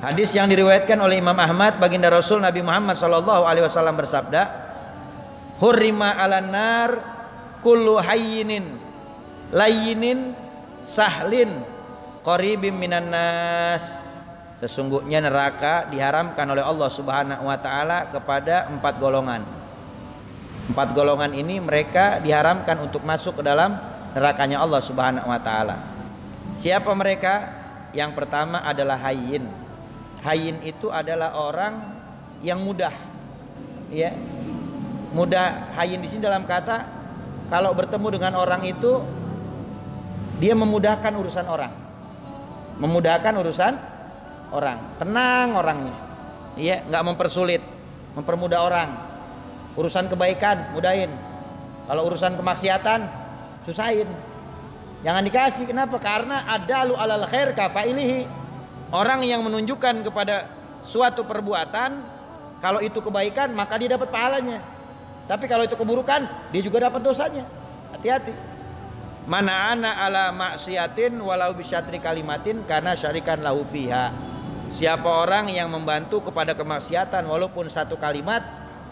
Hadis yang diriwayatkan oleh Imam Ahmad, baginda Rasul Nabi Muhammad SAW bersabda, hurrima 'alan nar kullu hayyinin layyinin sahlin qaribim minan nas. Sesungguhnya neraka diharamkan oleh Allah Subhanahu wa taala kepada 4 golongan. 4 golongan ini mereka diharamkan untuk masuk ke dalam nerakanya Allah Subhanahu wa taala. Siapa mereka? Yang pertama adalah hayyin. Hayyin itu adalah orang yang mudah. Ya. Mudah, hayyin di sini dalam kata kalau bertemu dengan orang itu dia memudahkan urusan orang. Memudahkan urusan orang, tenang orangnya. Iya, enggak mempersulit, mempermudah orang. Urusan kebaikan mudahin. Kalau urusan kemaksiatan susahin. Jangan dikasih. Kenapa? Karena adalu alal khair kafailihi. Orang yang menunjukkan kepada suatu perbuatan, kalau itu kebaikan maka dia dapat pahalanya. Tapi kalau itu keburukan, dia juga dapat dosanya. Hati-hati. Mana ana ala maksiatin walau bisyatri kalimatin karena syarikan lahu fiha. Siapa orang yang membantu kepada kemaksiatan walaupun 1 kalimat,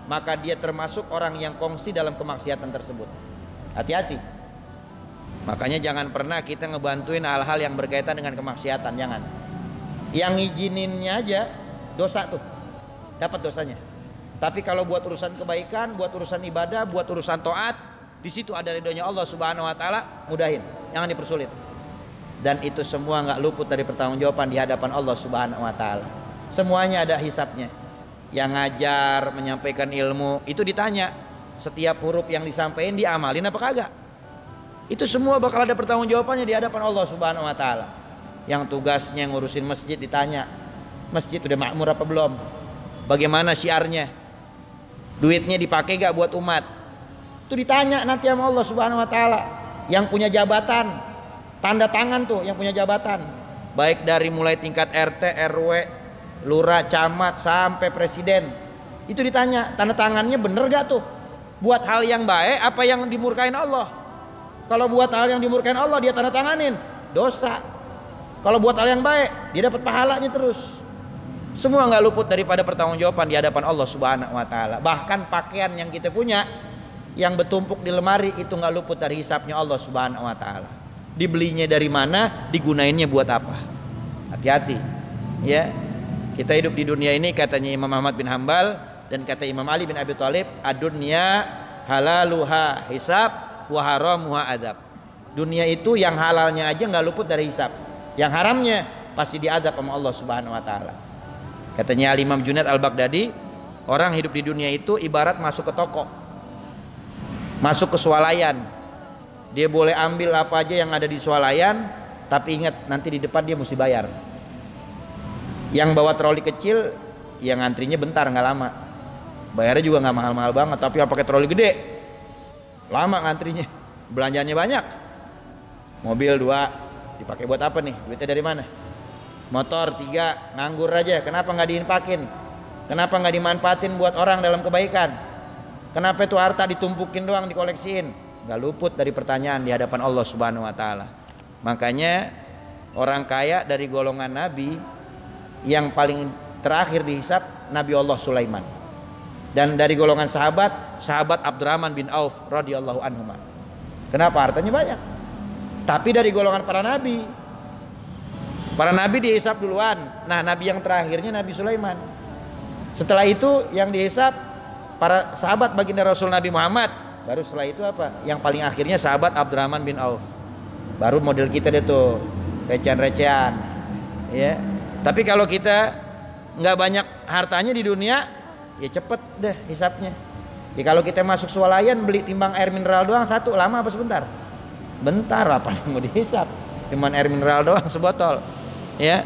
maka dia termasuk orang yang kongsi dalam kemaksiatan tersebut. Hati-hati. Makanya jangan pernah kita ngebantuin hal-hal yang berkaitan dengan kemaksiatan, jangan. Yang ngizininnya aja dosa tuh, dapat dosanya. Tapi kalau buat urusan kebaikan, buat urusan ibadah, buat urusan taat, di situ ada ridhonya Allah Subhanahu wa taala, mudahin, jangan dipersulit. Dan itu semua nggak luput dari pertanggungjawaban di hadapan Allah Subhanahu wa taala. Semuanya ada hisapnya. Yang ngajar, menyampaikan ilmu, itu ditanya. Setiap huruf yang disampaikan diamalin apa kagak? Itu semua bakal ada pertanggungjawabannya di hadapan Allah Subhanahu wa taala. Yang tugasnya ngurusin masjid ditanya, masjid udah makmur apa belum? Bagaimana syiarnya? Duitnya dipakai gak buat umat? Itu ditanya nanti sama Allah Subhanahu wa taala. Yang punya jabatan, tanda tangan tuh yang punya jabatan. Baik dari mulai tingkat RT, RW, lurah, camat sampai presiden. Itu ditanya, tanda tangannya bener gak tuh? Buat hal yang baik apa yang dimurkain Allah? Kalau buat hal yang dimurkain Allah dia tanda tanganin, dosa. Kalau buat hal yang baik dia dapat pahalanya terus. Semua nggak luput daripada pertanggungjawaban di hadapan Allah Subhanahu wa taala. Bahkan pakaian yang kita punya yang bertumpuk di lemari itu nggak luput dari hisapnya Allah Subhanahu wa taala. Dibelinya dari mana, digunainnya buat apa? Hati-hati. Ya. Kita hidup di dunia ini katanya Imam Ahmad bin Hambal dan kata Imam Ali bin Abi Thalib, ad-dunya halaluha hisab wa haramuha adab. Dunia itu yang halalnya aja nggak luput dari hisab. Yang haramnya pasti diadab sama Allah Subhanahu wa taala. Katanya Imam Junaid Al-Baghdadi, orang hidup di dunia itu ibarat masuk ke toko. Masuk ke swalayan. Dia boleh ambil apa aja yang ada di swalayan, tapi ingat nanti di depan dia mesti bayar. Yang bawa troli kecil, yang antrinya bentar nggak lama. Bayarnya juga nggak mahal-mahal banget, tapi yang pakai troli gede lama ngantrinya. Belanjaannya banyak. Mobil 2 dipakai buat apa nih? Duitnya dari mana? Motor 3 nganggur aja. Kenapa nggak diinfakin? Kenapa nggak dimanfaatin buat orang dalam kebaikan? Kenapa itu harta ditumpukin doang, dikoleksiin? Nggak luput dari pertanyaan di hadapan Allah Subhanahu wa taala. Makanya orang kaya dari golongan nabi yang paling terakhir dihisap Nabi Allah Sulaiman. Dan dari golongan sahabat Abdurrahman bin Auf radhiyallahu anhu. Kenapa? Hartanya banyak. Tapi dari golongan para nabi dihisap duluan. Nah, nabi yang terakhirnya Nabi Sulaiman. Setelah itu yang dihisap para sahabat baginda Rasul Nabi Muhammad. Baru setelah itu apa? Yang paling akhirnya sahabat Abdurrahman bin Auf. Baru model kita deh tuh, recehan-recehan. Ya. Tapi kalau kita nggak banyak hartanya di dunia, ya cepet deh hisapnya. Ya kalau kita masuk swalayan beli timbang air mineral doang 1, lama apa sebentar? Bentar, apa yang mau dihisap? Cuman air mineral doang sebotol. Ya.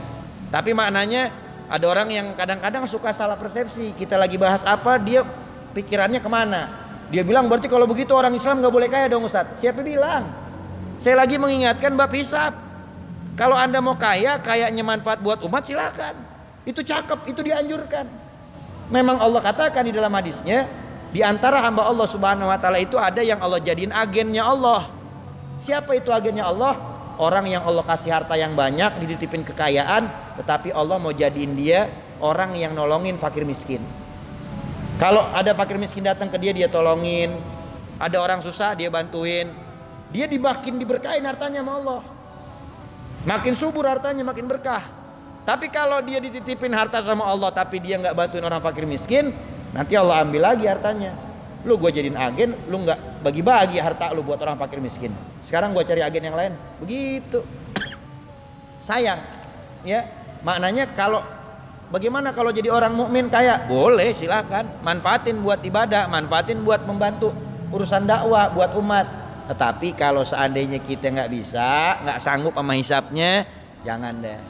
Tapi maknanya ada orang yang kadang-kadang suka salah persepsi. Kita lagi bahas apa, dia pikirannya kemana? Dia bilang berarti kalau begitu orang Islam nggak boleh kaya dong Ustadz. Siapa bilang? Saya lagi mengingatkan bab hisap. Kalau Anda mau kaya, kayaknya manfaat buat umat silakan. Itu cakep, itu dianjurkan. Memang Allah katakan di dalam hadisnya, di antara hamba Allah Subhanahu wa taala itu ada yang Allah jadiin agennya Allah. Siapa itu agennya Allah? orang yang Allah kasih harta yang banyak, dititipin kekayaan, tetapi Allah mau jadiin dia orang yang nolongin fakir miskin. Kalau ada fakir miskin datang ke dia, dia tolongin. Ada orang susah, dia bantuin. Dia makin diberkahin hartanya sama Allah. Makin subur hartanya, makin berkah. Tapi kalau dia dititipin harta sama Allah, tapi dia nggak bantuin orang fakir miskin, nanti Allah ambil lagi hartanya. Lu gue jadiin agen, lu nggak bagi-bagi harta lu buat orang fakir miskin. Sekarang gue cari agen yang lain, begitu. Sayang, ya. Maknanya bagaimana kalau jadi orang mukmin kaya? Boleh, silakan. Manfaatin buat ibadah, manfaatin buat membantu urusan dakwah buat umat. Tetapi kalau seandainya kita nggak bisa, nggak sanggup sama hisapnya, jangan deh.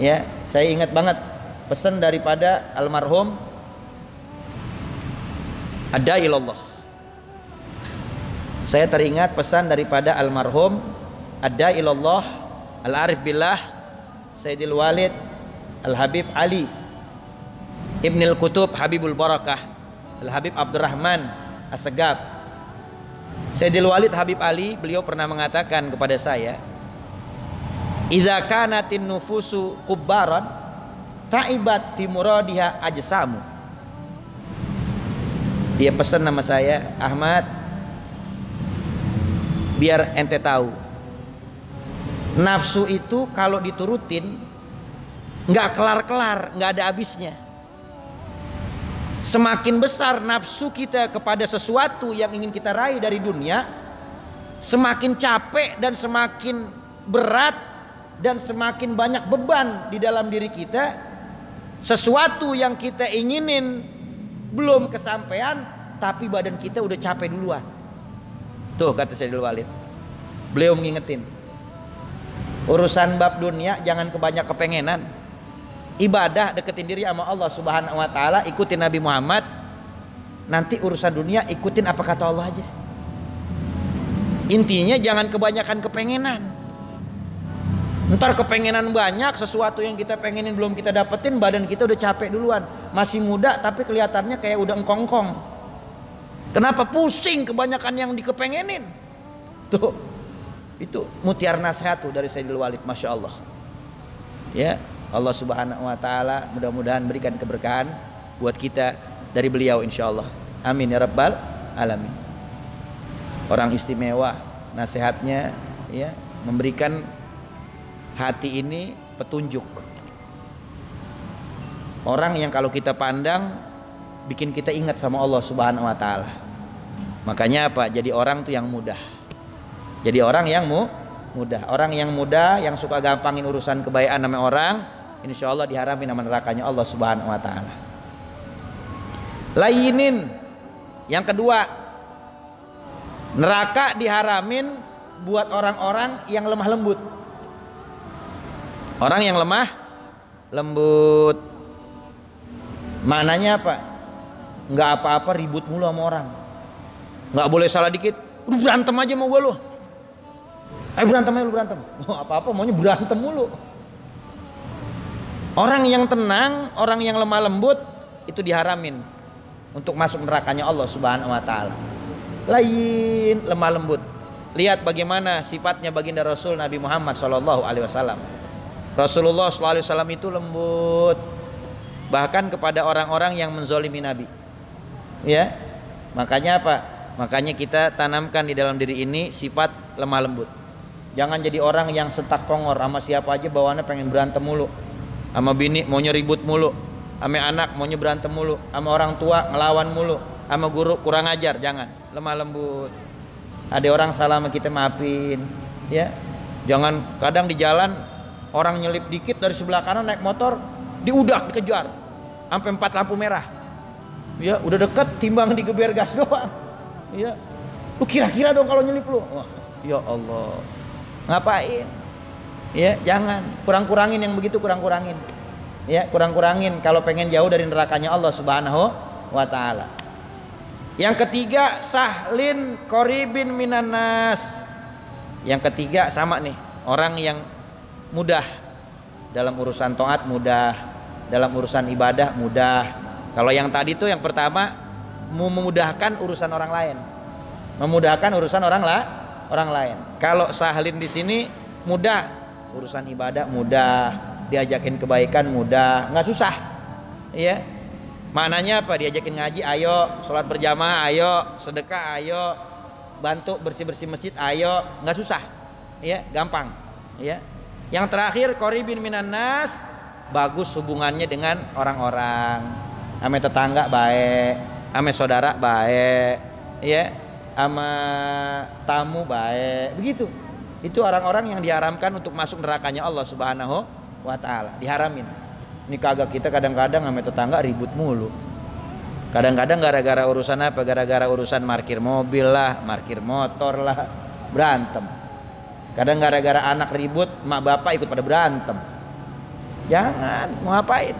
Ya, saya ingat banget pesan daripada almarhum Ad-Da'ilallah. Saya teringat pesan daripada almarhum Ad-Da'ilallah Al-Arif Billah Sayyidil Walid Al-Habib Ali Ibnul Qutub Habibul Barakah Al-Habib Abdurrahman As-Segab. Sayyidil Walid Habib Ali, beliau pernah mengatakan kepada saya, idza kanatin nufusu kubbaran ta'ibat fi muradiha ajsamu. Dia pesan nama saya, Ahmad, biar ente tahu, nafsu itu kalau diturutin nggak kelar-kelar, nggak ada habisnya. Semakin besar nafsu kita kepada sesuatu yang ingin kita raih dari dunia, semakin capek dan semakin berat dan semakin banyak beban di dalam diri kita. Sesuatu yang kita inginin belum kesampaian, tapi badan kita udah capek duluan. Tuh kata Sayyidul Walid, beliau mengingetin, urusan bab dunia jangan kebanyak kepengenan. Ibadah deketin diri sama Allah Subhanahu wa taala, ikutin Nabi Muhammad. Nanti urusan dunia ikutin apa kata Allah aja. Intinya jangan kebanyakan kepengenan. Ntar kepengenan banyak, sesuatu yang kita pengenin belum kita dapetin, badan kita udah capek duluan. Masih muda tapi kelihatannya kayak udah engkong-engkong. Kenapa? Pusing kebanyakan yang dikepengenin. Tuh, itu mutiara nasihat tuh dari Sayyidul Walid, Masya Allah. Ya, Allah Subhanahu wa taala mudah-mudahan berikan keberkahan buat kita dari beliau insyaallah. Amin ya rabbal alamin. Orang istimewa nasihatnya, ya, memberikan hati ini petunjuk. Orang yang kalau kita pandang bikin kita ingat sama Allah Subhanahu wa taala. Makanya apa? Jadi orang tuh yang mudah. Jadi orang yang mudah. Orang yang mudah, yang suka gampangin urusan kebaikan sama orang, insyaallah diharamin sama nerakanya Allah Subhanahu wa taala. Layinin, yang kedua, neraka diharamin buat orang-orang yang lemah lembut. Orang yang lemah lembut, maknanya apa? Nggak apa-apa ribut mulu sama orang, nggak boleh salah dikit, lu berantem aja sama gue lu. Ayo berantem aja, lu berantem. Mau apa-apa maunya berantem mulu. Orang yang tenang, orang yang lemah lembut itu diharamin untuk masuk nerakanya Allah Subhanahu wa taala. Lain lemah lembut. Lihat bagaimana sifatnya baginda Rasul Nabi Muhammad sallallahu alaihi wasallam. Rasulullah sallallahu alaihi wasallam itu lembut bahkan kepada orang-orang yang menzolimi Nabi. Ya. Makanya apa? Makanya kita tanamkan di dalam diri ini sifat lemah lembut. Jangan jadi orang yang setak pongor, sama siapa aja bawaannya pengen berantem mulu. Sama bini maunya ribut mulu, sama anak maunya berantem mulu, sama orang tua ngelawan mulu, sama guru kurang ajar. Jangan, lemah lembut. Ada orang salah sama kita maafin, ya. Jangan kadang di jalan orang nyelip dikit dari sebelah kanan naik motor, diudak dikejar sampai 4 lampu merah. Ya, udah deket timbang digeber gas doang. Ya. Lu kira-kira dong kalau nyelip lu. Wah, ya Allah. Ngapain? Ya, jangan. Kurang-kurangin yang begitu, kurang-kurangin. Ya, kurang-kurangin kalau pengen jauh dari nerakanya Allah Subhanahu wa taala. Yang ketiga, sahlin qaribin minanas. Yang ketiga sama nih, orang yang mudah dalam urusan taat, mudah dalam urusan ibadah, mudah. Kalau yang tadi tuh yang pertama memudahkan urusan orang lain. Memudahkan urusan orang lain. Kalau sahlin di sini mudah, urusan ibadah mudah, diajakin kebaikan mudah, nggak susah, ya. Maknanya apa? Diajakin ngaji, ayo, sholat berjamaah, ayo, sedekah, ayo, bantu bersih-bersih masjid, ayo, nggak susah, ya, gampang, ya. Yang terakhir, qoribin minan nas, bagus hubungannya dengan orang-orang, ame tetangga baik, ame saudara baik, ya, sama tamu baik, begitu. Itu orang-orang yang diharamkan untuk masuk nerakanya Allah Subhanahu wa ta'ala, diharamin. Ini kagak, kita kadang-kadang sama tetangga ribut mulu. Kadang-kadang gara-gara urusan apa? Gara-gara urusan parkir mobil lah, parkir motor lah, berantem. Kadang gara-gara anak ribut, mak bapak ikut pada berantem. Jangan, mau ngapain?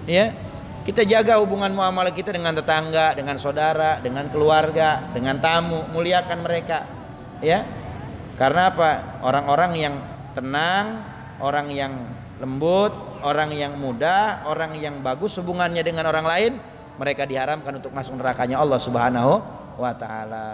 Ya, kita jaga hubungan muamalah kita dengan tetangga, dengan saudara, dengan keluarga, dengan tamu, muliakan mereka. Ya, karena apa? Orang-orang yang tenang, orang yang lembut, orang yang mudah, orang yang bagus hubungannya dengan orang lain, mereka diharamkan untuk masuk nerakanya Allah Subhanahu wa ta'ala.